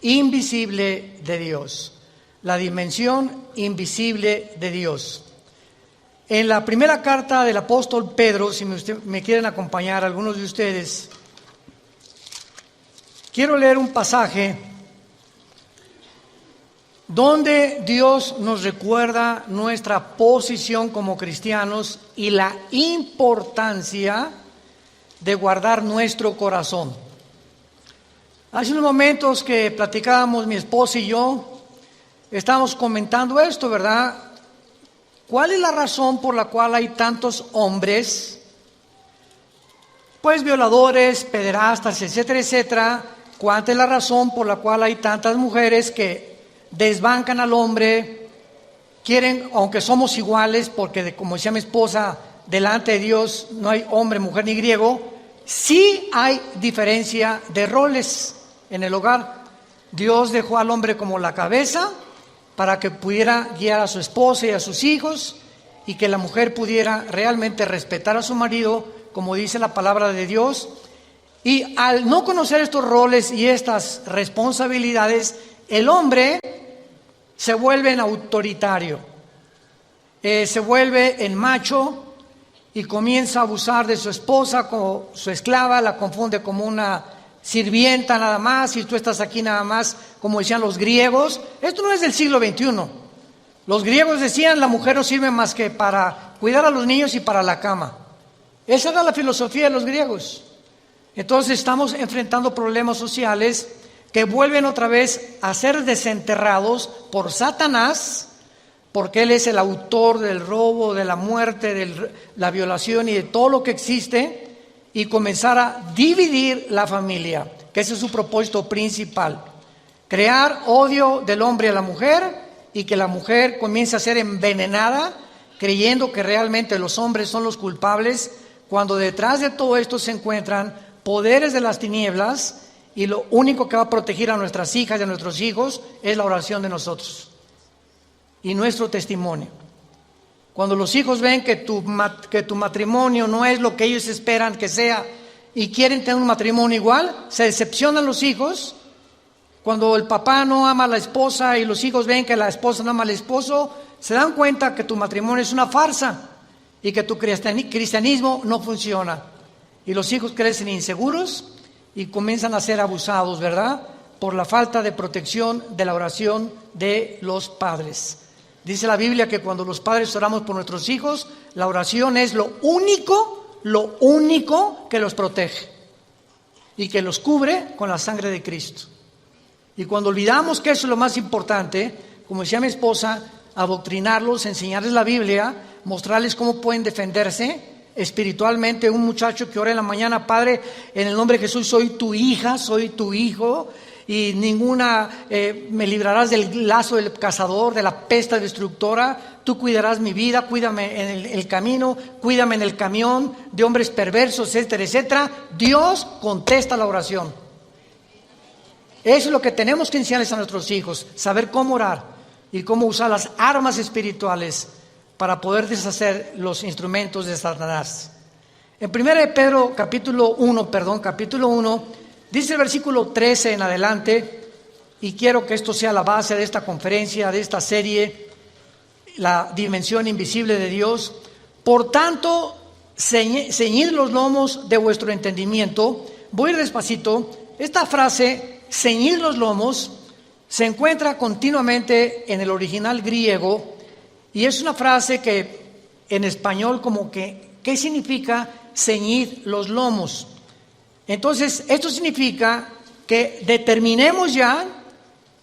invisible de Dios. La dimensión invisible de Dios. En la primera carta del apóstol Pedro, si me quieren acompañar algunos de ustedes, quiero leer un pasaje donde Dios nos recuerda nuestra posición como cristianos y la importancia de guardar nuestro corazón. Hace unos momentos que platicábamos mi esposa y yo, estábamos comentando esto, ¿verdad? ¿Cuál es la razón por la cual hay tantos hombres, pues violadores, pederastas, etcétera, etcétera? ¿Cuál es la razón por la cual hay tantas mujeres que desbancan al hombre, quieren, aunque somos iguales, porque como decía mi esposa, delante de Dios no hay hombre, mujer ni griego, sí hay diferencia de roles en el hogar. Dios dejó al hombre como la cabeza para que pudiera guiar a su esposa y a sus hijos, y que la mujer pudiera realmente respetar a su marido, como dice la palabra de Dios. Y al no conocer estos roles y estas responsabilidades, el hombre se vuelve en autoritario, se vuelve en macho y comienza a abusar de su esposa como su esclava, la confunde como una sirvienta nada más, y tú estás aquí nada más, como decían los griegos. Esto no es del siglo XXI. Los griegos decían, la mujer no sirve más que para cuidar a los niños y para la cama. Esa era la filosofía de los griegos. Entonces estamos enfrentando problemas sociales que vuelven otra vez a ser desenterrados por Satanás, porque él es el autor del robo, de la muerte, de la violación y de todo lo que existe, y comenzar a dividir la familia, que ese es su propósito principal. Crear odio del hombre a la mujer, y que la mujer comience a ser envenenada, creyendo que realmente los hombres son los culpables, cuando detrás de todo esto se encuentran poderes de las tinieblas, y lo único que va a proteger a nuestras hijas y a nuestros hijos es la oración de nosotros y nuestro testimonio. Cuando los hijos ven que tu matrimonio no es lo que ellos esperan que sea y quieren tener un matrimonio igual, se decepcionan los hijos. Cuando el papá no ama a la esposa y los hijos ven que la esposa no ama al esposo, se dan cuenta que tu matrimonio es una farsa y que tu cristianismo no funciona. Y los hijos crecen inseguros y comienzan a ser abusados, ¿verdad? Por la falta de protección de la oración de los padres. Dice la Biblia que cuando los padres oramos por nuestros hijos, la oración es lo único que los protege y que los cubre con la sangre de Cristo. Y cuando olvidamos que eso es lo más importante, como decía mi esposa, adoctrinarlos, enseñarles la Biblia, mostrarles cómo pueden defenderse espiritualmente. Un muchacho que ora en la mañana, Padre, en el nombre de Jesús, soy tu hija, soy tu hijo, y me librarás del lazo del cazador, de la peste destructora. Tú cuidarás mi vida, cuídame en el camino, cuídame en el camión de hombres perversos, etcétera, etcétera. Dios contesta la oración. Eso es lo que tenemos que enseñarles a nuestros hijos, saber cómo orar y cómo usar las armas espirituales para poder deshacer los instrumentos de Satanás. En 1 Pedro capítulo 1, dice el versículo 13 en adelante, y quiero que esto sea la base de esta conferencia, de esta serie, la dimensión invisible de Dios. Por tanto, ceñid los lomos de vuestro entendimiento. Voy a ir despacito. Esta frase, ceñid los lomos, se encuentra continuamente en el original griego, y es una frase que en español como que, ¿qué significa ceñid los lomos? Entonces, esto significa que determinemos ya,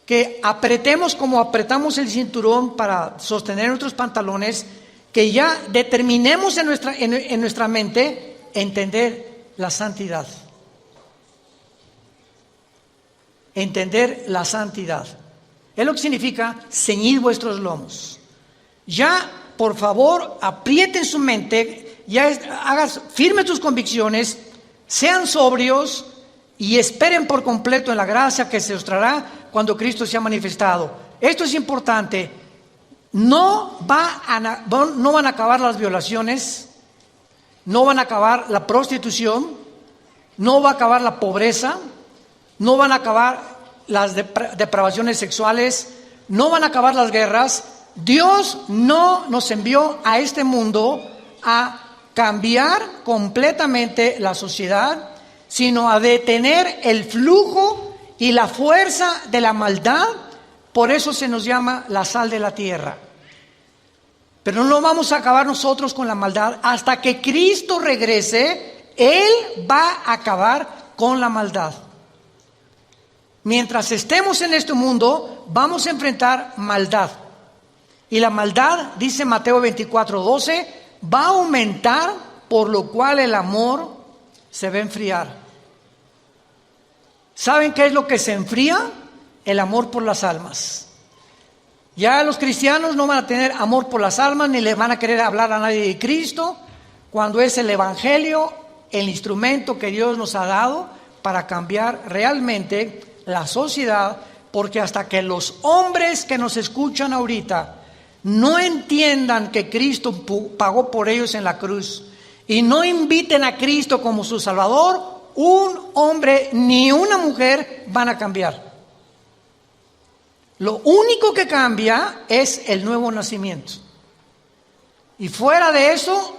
que apretemos como apretamos el cinturón para sostener nuestros pantalones, que ya determinemos en nuestra mente entender la santidad. Entender la santidad. Es lo que significa ceñid vuestros lomos. Ya, por favor, aprieten su mente, ya hagas firmes tus convicciones, sean sobrios y esperen por completo en la gracia que se os traerá cuando Cristo sea manifestado. Esto es importante. No van a acabar las violaciones, no van a acabar la prostitución, no va a acabar la pobreza, no van a acabar las depravaciones sexuales, no van a acabar las guerras. Dios no nos envió a este mundo a cambiar completamente la sociedad, sino a detener el flujo y la fuerza de la maldad. Por eso se nos llama la sal de la tierra. Pero no vamos a acabar nosotros con la maldad. Hasta que Cristo regrese, Él va a acabar con la maldad. Mientras estemos en este mundo, vamos a enfrentar maldad. Y la maldad, dice Mateo 24:12, va a aumentar, por lo cual el amor se va a enfriar. ¿Saben qué es lo que se enfría? El amor por las almas. Ya los cristianos no van a tener amor por las almas, ni le van a querer hablar a nadie de Cristo, cuando es el Evangelio el instrumento que Dios nos ha dado para cambiar realmente la sociedad. Porque hasta que los hombres que nos escuchan ahorita no entiendan que Cristo pagó por ellos en la cruz y no inviten a Cristo como su Salvador, un hombre ni una mujer van a cambiar. Lo único que cambia es el nuevo nacimiento. Y fuera de eso,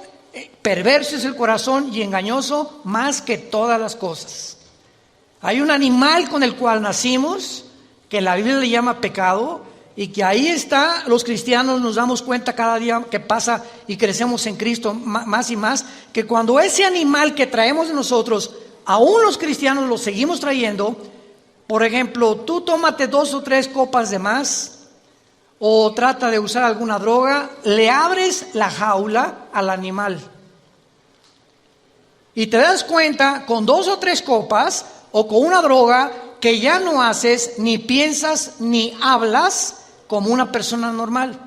perverso es el corazón y engañoso más que todas las cosas. Hay un animal con el cual nacimos, que la Biblia le llama pecado, y que ahí está, los cristianos nos damos cuenta cada día que pasa y crecemos en Cristo más y más, que cuando ese animal que traemos de nosotros, aún los cristianos lo seguimos trayendo. Por ejemplo, tú tómate 2 o 3 copas de más, o trata de usar alguna droga, le abres la jaula al animal. Y te das cuenta, con 2 o 3 copas, o con una droga, que ya no haces, ni piensas, ni hablas como una persona normal.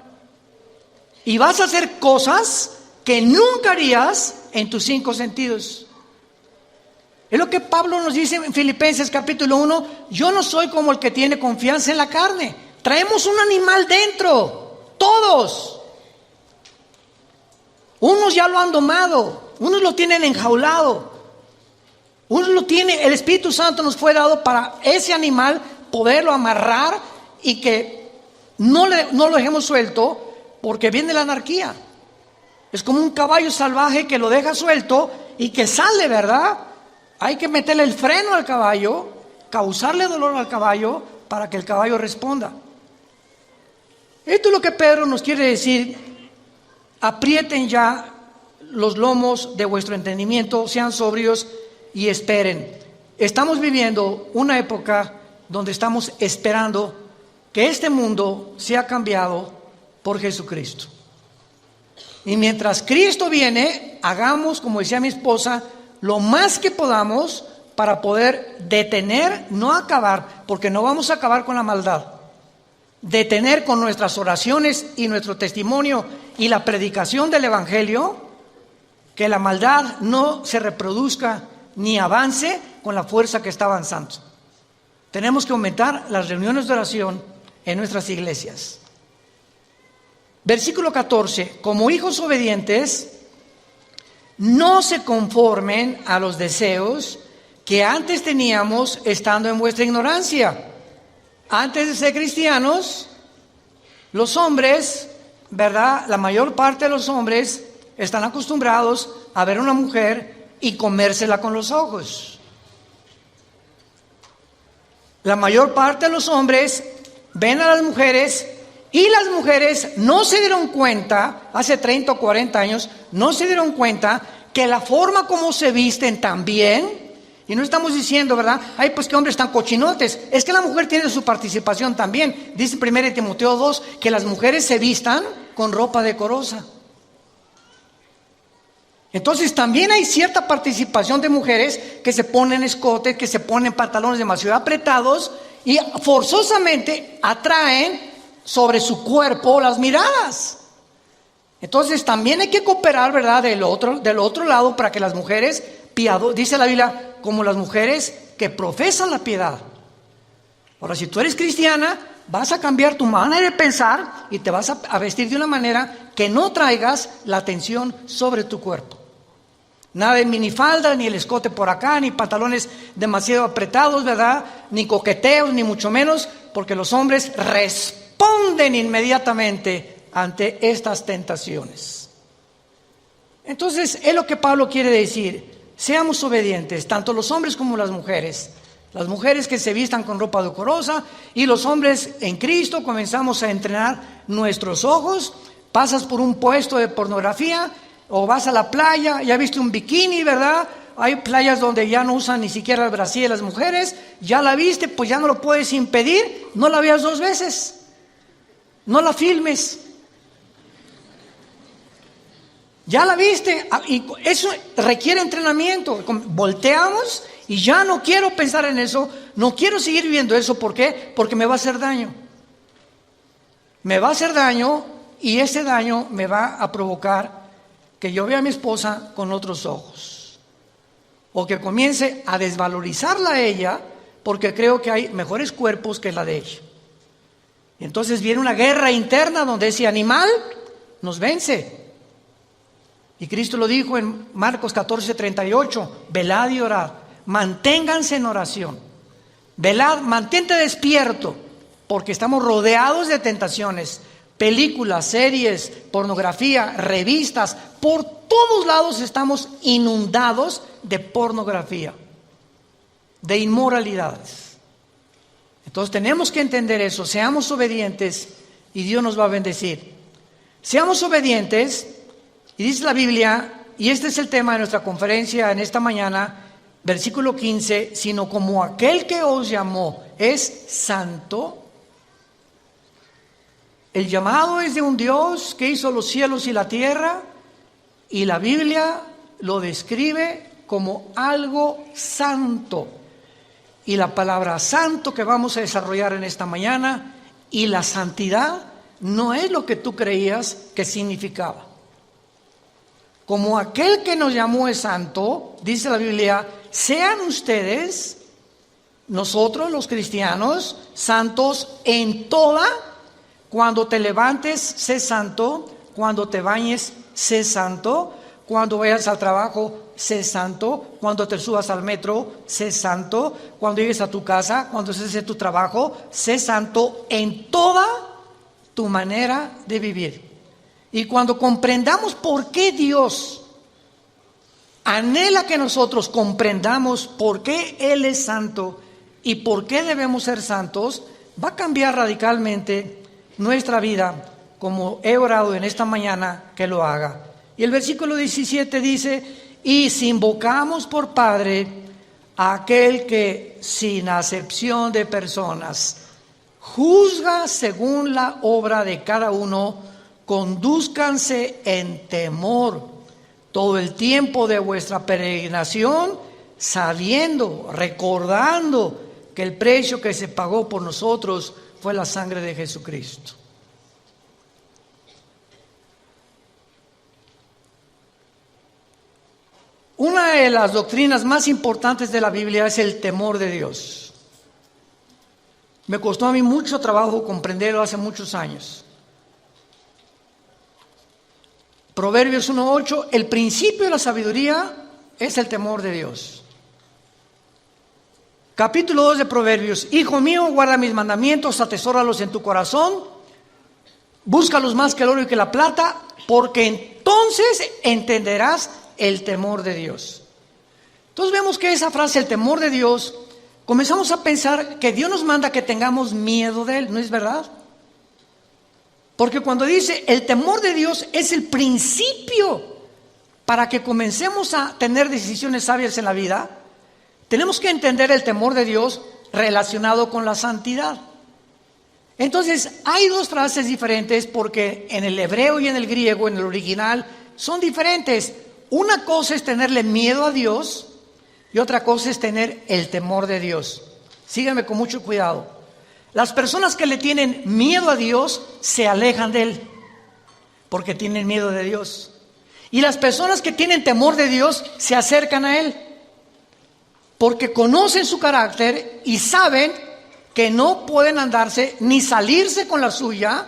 Y vas a hacer cosas que nunca harías en tus 5 sentidos. Es lo que Pablo nos dice en Filipenses capítulo 1, yo no soy como el que tiene confianza en la carne. Traemos un animal dentro, todos. Unos ya lo han domado, unos lo tienen enjaulado, unos lo tienen, el Espíritu Santo nos fue dado para ese animal poderlo amarrar y que no lo dejemos suelto, porque viene la anarquía. Es como un caballo salvaje que lo deja suelto y que sale, ¿verdad? Hay que meterle el freno al caballo, causarle dolor al caballo para que el caballo responda. Esto es lo que Pedro nos quiere decir. Aprieten ya los lomos de vuestro entendimiento, sean sobrios y esperen. Estamos viviendo una época donde estamos esperando que este mundo sea cambiado por Jesucristo. Y mientras Cristo viene, hagamos, como decía mi esposa, lo más que podamos para poder detener, no acabar, porque no vamos a acabar con la maldad, detener con nuestras oraciones y nuestro testimonio y la predicación del Evangelio, que la maldad no se reproduzca ni avance con la fuerza que está avanzando. Tenemos que aumentar las reuniones de oración en nuestras iglesias. Versículo 14, como hijos obedientes, no se conformen a los deseos que antes teníamos estando en vuestra ignorancia. Antes de ser cristianos, los hombres, ¿verdad? La mayor parte de los hombres están acostumbrados a ver a una mujer y comérsela con los ojos. La mayor parte de los hombres ven a las mujeres y las mujeres no se dieron cuenta, hace 30 o 40 años, no se dieron cuenta que la forma como se visten también, y no estamos diciendo, ¿verdad? Ay, pues qué hombres tan cochinotes. Es que la mujer tiene su participación también. Dice 1 Timoteo 2 que las mujeres se vistan con ropa decorosa. Entonces también hay cierta participación de mujeres que se ponen escotes, que se ponen pantalones demasiado apretados y forzosamente atraen sobre su cuerpo las miradas. Entonces también hay que cooperar, ¿verdad? Del otro lado para que las mujeres dice la Biblia, como las mujeres que profesan la piedad. Ahora, si tú eres cristiana, vas a cambiar tu manera de pensar y te vas a vestir de una manera que no traigas la atención sobre tu cuerpo. Nada de minifalda, ni el escote por acá, ni pantalones demasiado apretados, ¿verdad? Ni coqueteos, ni mucho menos, porque los hombres responden inmediatamente ante estas tentaciones. Entonces, es lo que Pablo quiere decir. Seamos obedientes, tanto los hombres como las mujeres. Las mujeres que se vistan con ropa decorosa y los hombres en Cristo comenzamos a entrenar nuestros ojos. Pasas por un puesto de pornografía o vas a la playa, ya viste un bikini, ¿verdad? Hay playas donde ya no usan ni siquiera el brasier las mujeres. Ya la viste, pues ya no lo puedes impedir. No la veas 2 veces. No la filmes. Ya la viste. Y eso requiere entrenamiento. Volteamos y ya no quiero pensar en eso. No quiero seguir viendo eso. ¿Por qué? Porque me va a hacer daño. Me va a hacer daño y ese daño me va a provocar que yo vea a mi esposa con otros ojos, o que comience a desvalorizarla a ella porque creo que hay mejores cuerpos que la de ella. Y entonces viene una guerra interna donde ese animal nos vence. Y Cristo lo dijo en Marcos 14:38, velad y orad, manténganse en oración, velad, mantente despierto, porque estamos rodeados de tentaciones. Películas, series, pornografía, revistas, por todos lados estamos inundados de pornografía, de inmoralidades. Entonces tenemos que entender eso, seamos obedientes y Dios nos va a bendecir. Seamos obedientes, y dice la Biblia, y este es el tema de nuestra conferencia en esta mañana, versículo 15, sino como aquel que os llamó es santo. El llamado es de un Dios que hizo los cielos y la tierra, y la Biblia lo describe como algo santo. Y la palabra santo que vamos a desarrollar en esta mañana, y la santidad no es lo que tú creías que significaba. Como aquel que nos llamó es santo, dice la Biblia, sean ustedes, nosotros los cristianos, santos en toda. Cuando te levantes, sé santo. Cuando te bañes, sé santo. Cuando vayas al trabajo, sé santo. Cuando te subas al metro, sé santo. Cuando llegues a tu casa, cuando estés en tu trabajo, sé santo en toda tu manera de vivir. Y cuando comprendamos por qué Dios anhela que nosotros comprendamos por qué Él es santo y por qué debemos ser santos, va a cambiar radicalmente nuestra vida, como he orado en esta mañana que lo haga. Y el versículo 17 dice, y si invocamos por Padre a aquel que sin acepción de personas juzga según la obra de cada uno, condúzcanse en temor todo el tiempo de vuestra peregrinación, sabiendo, recordando que el precio que se pagó por nosotros fue la sangre de Jesucristo. Una de las doctrinas más importantes de la Biblia es el temor de Dios. Me costó a mí mucho trabajo comprenderlo hace muchos años. Proverbios 1:8, el principio de la sabiduría es el temor de Dios. Capítulo 2 de Proverbios, hijo mío, guarda mis mandamientos, atesóralos en tu corazón, búscalos más que el oro y que la plata, porque entonces entenderás el temor de Dios. Entonces vemos que esa frase, el temor de Dios, comenzamos a pensar que Dios nos manda que tengamos miedo de Él, ¿no es verdad? Porque cuando dice el temor de Dios es el principio para que comencemos a tener decisiones sabias en la vida, tenemos que entender el temor de Dios relacionado con la santidad. Entonces, hay dos frases diferentes porque en el hebreo y en el griego, en el original, son diferentes. Una cosa es tenerle miedo a Dios y otra cosa es tener el temor de Dios. Síganme con mucho cuidado. Las personas que le tienen miedo a Dios se alejan de Él porque tienen miedo de Dios. Y las personas que tienen temor de Dios se acercan a Él porque conocen su carácter y saben que no pueden andarse ni salirse con la suya,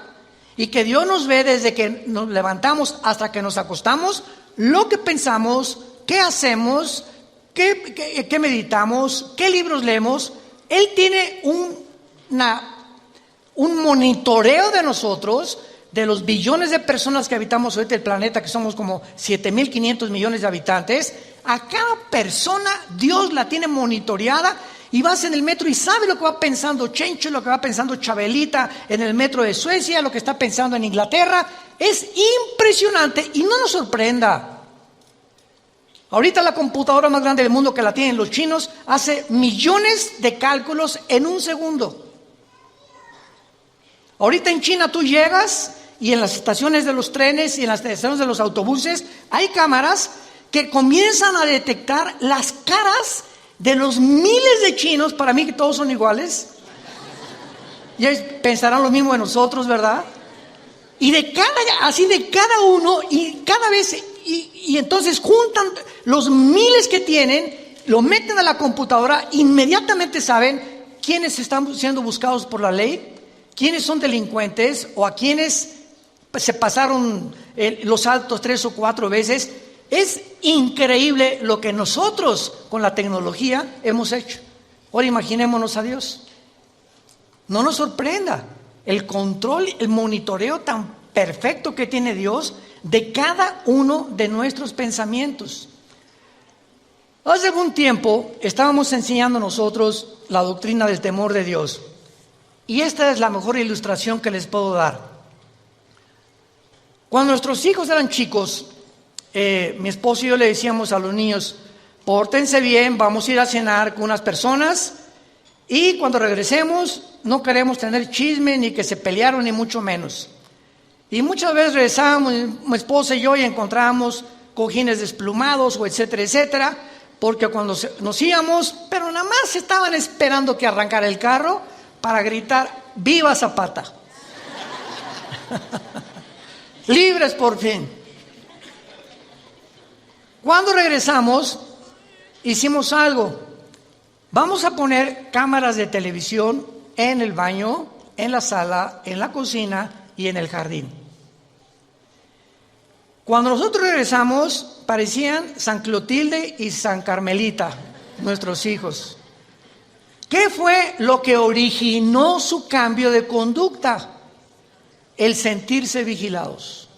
y que Dios nos ve desde que nos levantamos hasta que nos acostamos, lo que pensamos, qué hacemos, qué meditamos, qué libros leemos. Él tiene un monitoreo de nosotros, de los billones de personas que habitamos ahorita el planeta, que somos como 7.500 millones de habitantes. A cada persona Dios la tiene monitoreada, y vas en el metro y sabe lo que va pensando Chencho, lo que va pensando Chabelita en el metro de Suecia, lo que está pensando en Inglaterra. Es impresionante y no nos sorprenda. Ahorita la computadora más grande del mundo, que la tienen los chinos, hace millones de cálculos en un segundo. Ahorita en China tú llegas y en las estaciones de los trenes y en las estaciones de los autobuses hay cámaras que comienzan a detectar las caras de los miles de chinos. Para mí que todos son iguales. Y ellos pensarán lo mismo de nosotros, ¿verdad? Y de cada uno, y cada vez, y entonces juntan los miles que tienen, lo meten a la computadora, inmediatamente saben quiénes están siendo buscados por la ley, quiénes son delincuentes, o a quienes se pasaron los altos 3 o 4 veces. Es increíble lo que nosotros con la tecnología hemos hecho. Ahora imaginémonos a Dios. No nos sorprenda el control, el monitoreo tan perfecto que tiene Dios de cada uno de nuestros pensamientos. Hace algún tiempo estábamos enseñando nosotros la doctrina del temor de Dios, y esta es la mejor ilustración que les puedo dar. Cuando nuestros hijos eran chicos, mi esposo y yo le decíamos a los niños: pórtense bien, vamos a ir a cenar con unas personas, y cuando regresemos no queremos tener chisme, ni que se pelearon, ni mucho menos. Y muchas veces regresábamos, mi esposa y yo, y encontrábamos cojines desplumados, o etcétera, etcétera, porque cuando nos íbamos, pero nada más estaban esperando que arrancara el carro para gritar: ¡viva Zapata! ¡Libres por fin! Cuando regresamos, hicimos algo. Vamos a poner cámaras de televisión en el baño, en la sala, en la cocina y en el jardín. Cuando nosotros regresamos, parecían San Clotilde y San Carmelita, nuestros hijos. ¿Qué fue lo que originó su cambio de conducta? El sentirse vigilados.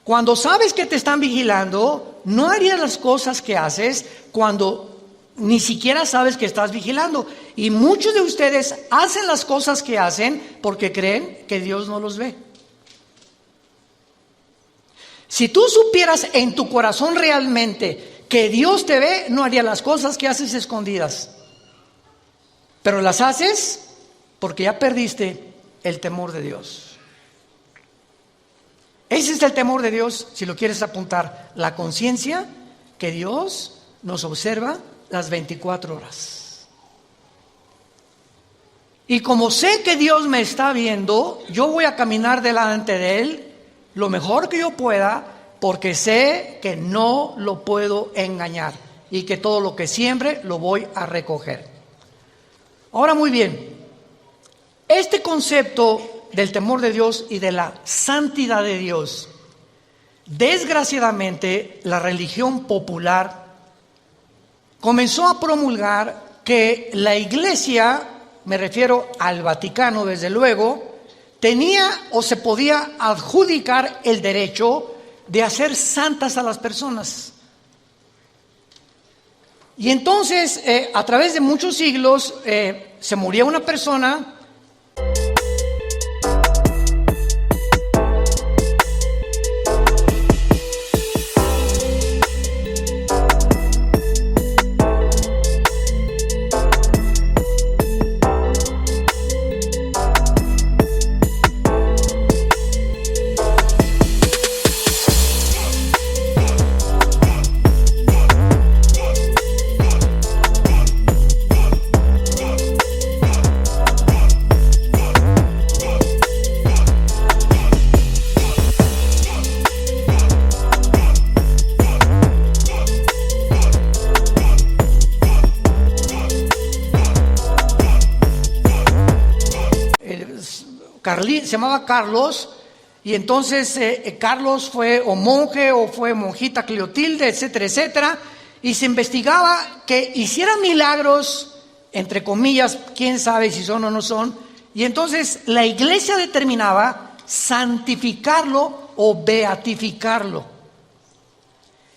Cuando sabes que te están vigilando, no harías las cosas que haces cuando ni siquiera sabes que estás vigilando. Y muchos de ustedes hacen las cosas que hacen porque creen que Dios no los ve. Si tú supieras en tu corazón realmente que Dios te ve, no harías las cosas que haces escondidas. Pero las haces porque ya perdiste el temor de Dios. Ese es el temor de Dios, si lo quieres apuntar. La conciencia que Dios nos observa las 24 horas. Y como sé que Dios me está viendo, yo voy a caminar delante de Él lo mejor que yo pueda, porque sé que no lo puedo engañar y que todo lo que siembre lo voy a recoger. Ahora, muy bien, este concepto del temor de Dios y de la santidad de Dios, desgraciadamente la religión popular comenzó a promulgar que la Iglesia, me refiero al Vaticano desde luego, tenía o se podía adjudicar el derecho de hacer santas a las personas. Y entonces, a través de muchos siglos, se moría una persona. Se llamaba Carlos, Y entonces Carlos fue o monje o fue monjita Cleotilde, etcétera, etcétera. Y se investigaba que hiciera milagros, entre comillas, quién sabe si son o no son. Y entonces la iglesia determinaba santificarlo o beatificarlo.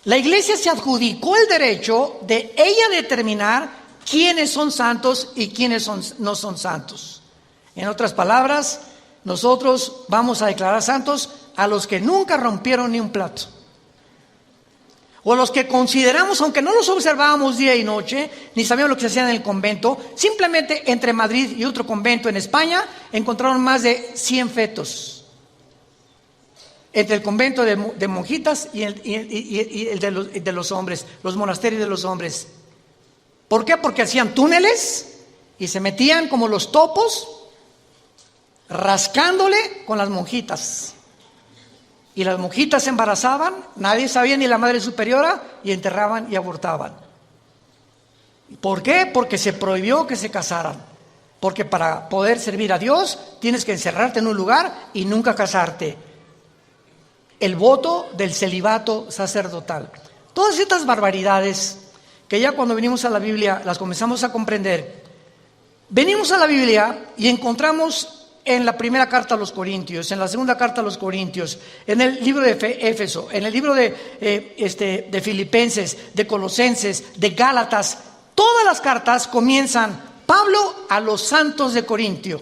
La iglesia se adjudicó el derecho de ella determinar quiénes son santos y quiénes no son santos. En otras palabras, nosotros vamos a declarar santos a los que nunca rompieron ni un plato. O a los que consideramos, aunque no los observábamos día y noche, ni sabíamos lo que se hacía en el convento, simplemente entre Madrid y otro convento en España encontraron más de 100 fetos. Entre el convento de monjitas y el de los hombres, los monasterios de los hombres. ¿Por qué? Porque hacían túneles y se metían como los topos, rascándole con las monjitas. Y las monjitas se embarazaban, nadie sabía, ni la madre superiora, y enterraban y abortaban. ¿Por qué? Porque se prohibió que se casaran. Porque para poder servir a Dios tienes que encerrarte en un lugar y nunca casarte. El voto del celibato sacerdotal. Todas estas barbaridades que ya cuando venimos a la Biblia las comenzamos a comprender. Venimos a la Biblia y encontramos en la primera carta a los Corintios, en la segunda carta a los Corintios, en el libro de Éfeso, en el libro de Filipenses, de Colosenses, de Gálatas, todas las cartas comienzan Pablo a los santos de Corintio,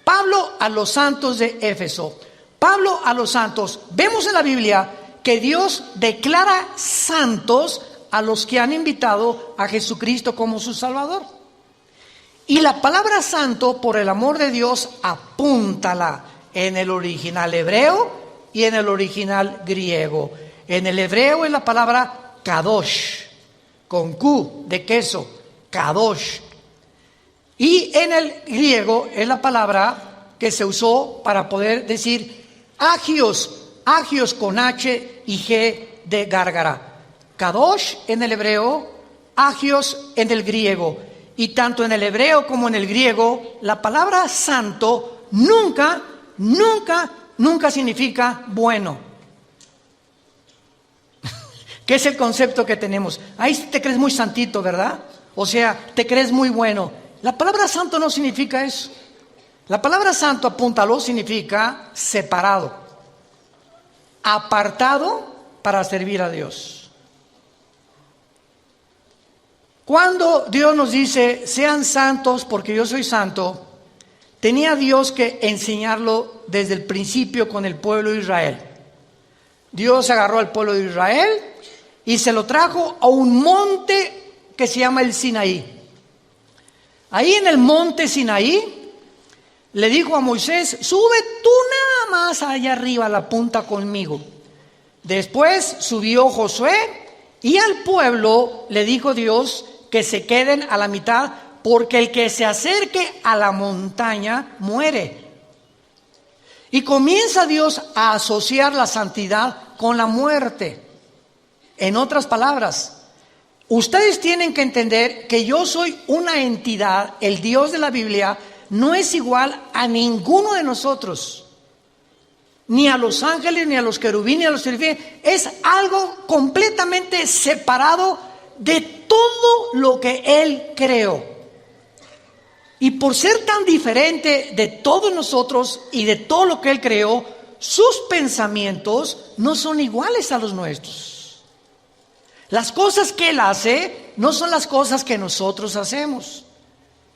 Pablo a los santos de Éfeso, Pablo a los santos. Vemos en la Biblia que Dios declara santos a los que han invitado a Jesucristo como su Salvador. Y la palabra santo, por el amor de Dios, apúntala en el original hebreo y en el original griego. En el hebreo es la palabra kadosh, con Q de queso, kadosh. Y en el griego es la palabra que se usó para poder decir agios, agios con H y G de gárgara. Kadosh en el hebreo, agios en el griego. Y tanto en el hebreo como en el griego, la palabra santo nunca significa bueno. ¿Qué es el concepto que tenemos? Ahí te crees muy santito, ¿verdad? O sea, te crees muy bueno. La palabra santo no significa eso. La palabra santo, apúntalo, significa separado, apartado para servir a Dios. Cuando Dios nos dice, sean santos porque yo soy santo, tenía Dios que enseñarlo desde el principio con el pueblo de Israel. Dios agarró al pueblo de Israel y se lo trajo a un monte que se llama el Sinaí. Ahí en el monte Sinaí le dijo a Moisés, sube tú nada más allá arriba a la punta conmigo. Después subió Josué y al pueblo le dijo Dios que se queden a la mitad, porque el que se acerque a la montaña muere. Y comienza Dios a asociar la santidad con la muerte. En otras palabras, ustedes tienen que entender que yo soy una entidad, el Dios de la Biblia no es igual a ninguno de nosotros, ni a los ángeles, ni a los querubines, ni a los serafines. Es algo completamente separado de todo lo que Él creó. Y por ser tan diferente de todos nosotros y de todo lo que Él creó, sus pensamientos no son iguales a los nuestros. Las cosas que Él hace no son las cosas que nosotros hacemos.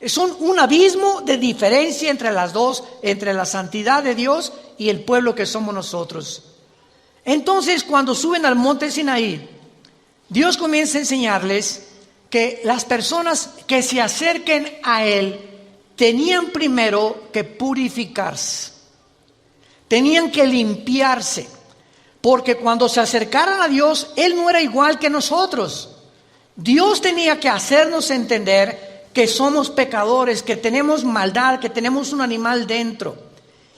Son un abismo de diferencia entre las dos, entre la santidad de Dios y el pueblo que somos nosotros. Entonces, cuando suben al monte Sinaí, Dios comienza a enseñarles que las personas que se acerquen a Él tenían primero que purificarse, tenían que limpiarse, porque cuando se acercaran a Dios, Él no era igual que nosotros. Dios tenía que hacernos entender que somos pecadores, que tenemos maldad, que tenemos un animal dentro,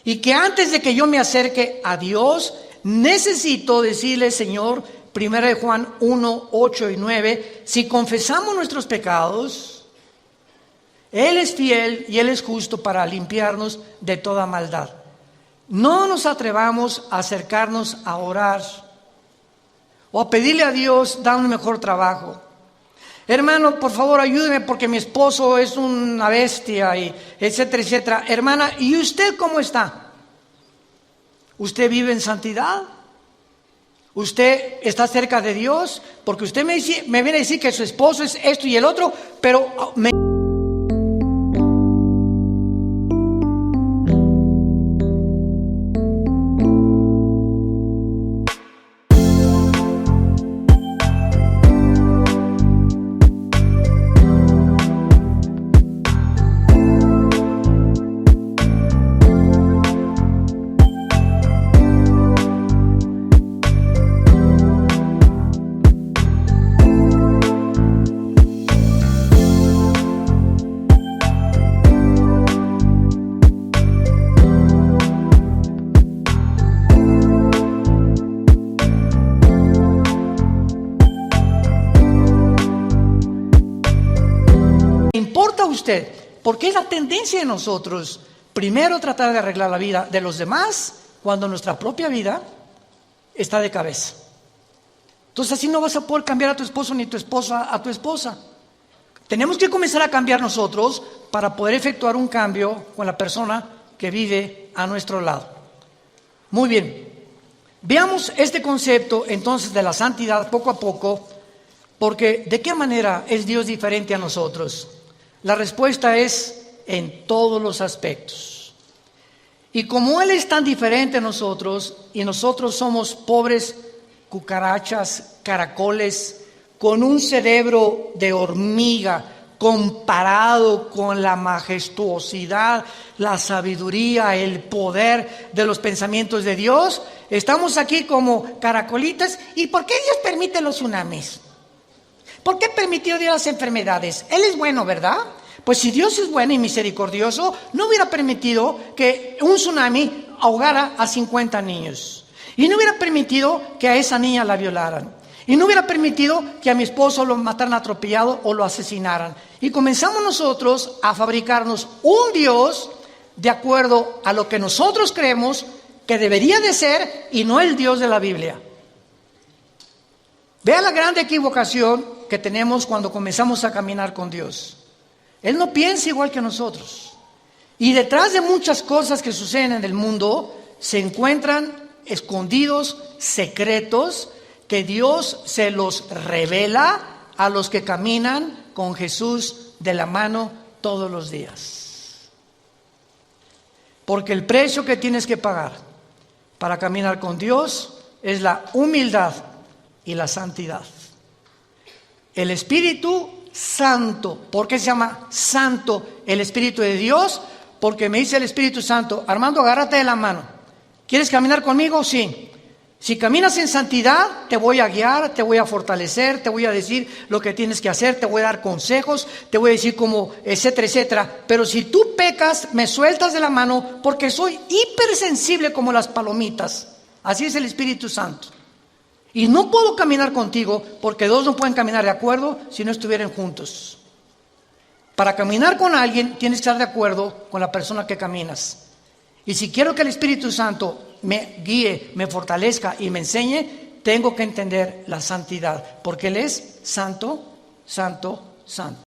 y que antes de que yo me acerque a Dios, necesito decirle, Señor, 1 Juan 1, 8 y 9, si confesamos nuestros pecados, Él es fiel y Él es justo para limpiarnos de toda maldad. no nos atrevamos a acercarnos a orar o a pedirle a Dios dar un mejor trabajo. Hermano, por favor, ayúdeme porque mi esposo es una bestia, y etcétera, etcétera. Hermana, ¿y usted cómo está? ¿Usted vive en santidad? ¿Usted está cerca de Dios? Porque usted me viene a decir que su esposo es esto y el otro, pero me... importa a usted, porque es la tendencia de nosotros primero tratar de arreglar la vida de los demás cuando nuestra propia vida está de cabeza. Entonces así no vas a poder cambiar a tu esposo ni tu esposa a tu esposa. Tenemos que comenzar a cambiar nosotros para poder efectuar un cambio con la persona que vive a nuestro lado. Muy bien, veamos este concepto entonces de la santidad poco a poco, porque ¿de qué manera es Dios diferente a nosotros? La respuesta es en todos los aspectos. Y como Él es tan diferente a nosotros, y nosotros somos pobres cucarachas, caracoles, con un cerebro de hormiga, comparado con la majestuosidad, la sabiduría, el poder de los pensamientos de Dios, estamos aquí como caracolitas. ¿Y por qué Dios permite los tsunamis? ¿Por qué permitió Dios las enfermedades? Él es bueno, ¿verdad? Pues si Dios es bueno y misericordioso, no hubiera permitido que un tsunami ahogara a 50 niños. Y no hubiera permitido que a esa niña la violaran. Y no hubiera permitido que a mi esposo lo mataran atropellado o lo asesinaran. Y comenzamos nosotros a fabricarnos un Dios de acuerdo a lo que nosotros creemos que debería de ser y no el Dios de la Biblia. Vea la gran equivocación que tenemos cuando comenzamos a caminar con Dios. Él no piensa igual que nosotros. Y detrás de muchas cosas que suceden en el mundo se encuentran escondidos secretos que Dios se los revela a los que caminan con Jesús de la mano todos los días. Porque el precio que tienes que pagar para caminar con Dios es la humildad y la santidad. El Espíritu Santo. ¿Por qué se llama Santo el Espíritu de Dios? Porque me dice el Espíritu Santo: Armando, agárrate de la mano. ¿Quieres caminar conmigo? Sí. Si caminas en santidad, te voy a guiar, te voy a fortalecer, te voy a decir lo que tienes que hacer, te voy a dar consejos, te voy a decir cómo, etcétera, etcétera. Pero si tú pecas, me sueltas de la mano porque soy hipersensible como las palomitas. Así es el Espíritu Santo. Y no puedo caminar contigo porque dos no pueden caminar de acuerdo si no estuvieran juntos. Para caminar con alguien tienes que estar de acuerdo con la persona que caminas. Y si quiero que el Espíritu Santo me guíe, me fortalezca y me enseñe, tengo que entender la santidad, porque Él es santo, santo, santo.